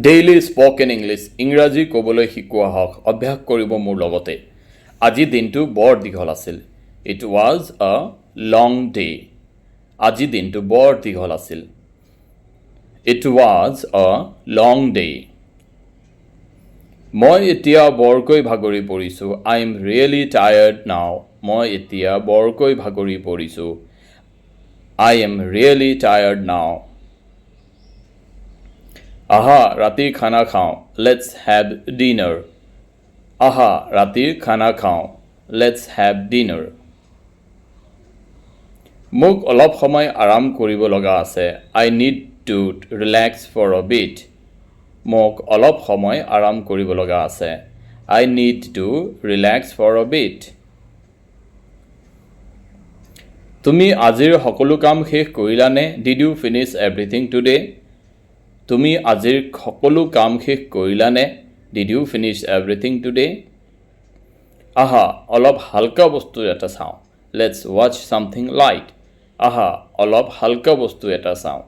daily spoken English ইংৰাজী ক'বলৈ শিকোৱা হওক অভ্যাস কৰিব মোৰ লগতে আজি দিনটো বৰ দীঘল আছিল it was a long day আজি দিনটো বৰ দীঘল আছিল it was a long day মই এতিয়া বৰকৈ ভাগৰি পৰিছোঁ আই এম ৰিয়েলি টায়াৰ্ড নাও মই এতিয়া বৰকৈ ভাগৰি পৰিছোঁ আই এম ৰিয়েলি টায়াৰ্ড নাও আহা ৰাতিৰ খানা খাওঁ লেটছ হেভ ডিনাৰ আহা ৰাতিৰ খানা খাওঁ লেটছ হেভ ডিনাৰ মোক অলপ সময় আৰাম কৰিব লগা আছে I need to relax for a bit মোক অলপ সময় আৰাম কৰিব লগা আছে I need to relax for a bit তুমি আজিৰ সকলো কাম শেষ কৰিলানে did you finish everything today তুমি আজিৰ সকলো কাম শেষ কৰিলানে did you finish everything today আহা অলপ হালকা বস্তু এটা চাওঁ লেটছ ৱাচ ছামথিং লাইট আহা অলপ হালকা বস্তু এটা চাওঁ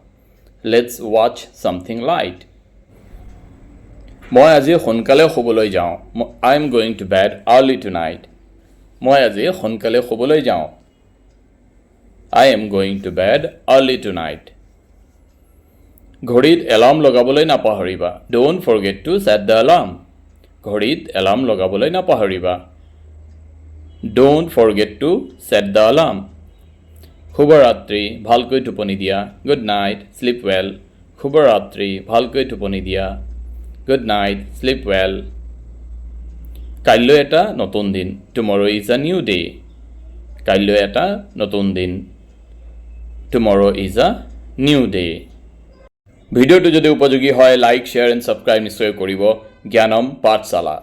লেটছ ৱাচ ছামথিং লাইট মই আজি সোনকালে শুবলৈ যাওঁ I am going to bed early tonight মই আজি সোনকালে শুবলৈ যাওঁ I am going to bed early tonight ঘড়ীত এলাৰ্ম লগাবলৈ নাপাহৰিবা don't forget to set the alarm ঘড়ীত এলাৰ্ম লগাবলৈ নাপাহৰিবা don't forget to set the alarm শুভৰাত্ৰি ভালকৈ টোপনি দিয়া গুড নাইট শ্লিপ ৱেল শুভৰাত্ৰি ভালকৈ টোপনি দিয়া গুড নাইট শ্লিপ ৱেল কাইলৈ এটা নতুন দিন টুমৰো ইজ আ নিউ ডে কাইলৈ এটা নতুন দিন টুমৰো ইজ আ নিউ ডে ভিডিঅ'টো যদি উপযোগী হয় লাইক শ্বেয়াৰ এণ্ড ছাবস্ক্ৰাইব নিশ্চয় কৰিব জ্ঞানম পাঠশালা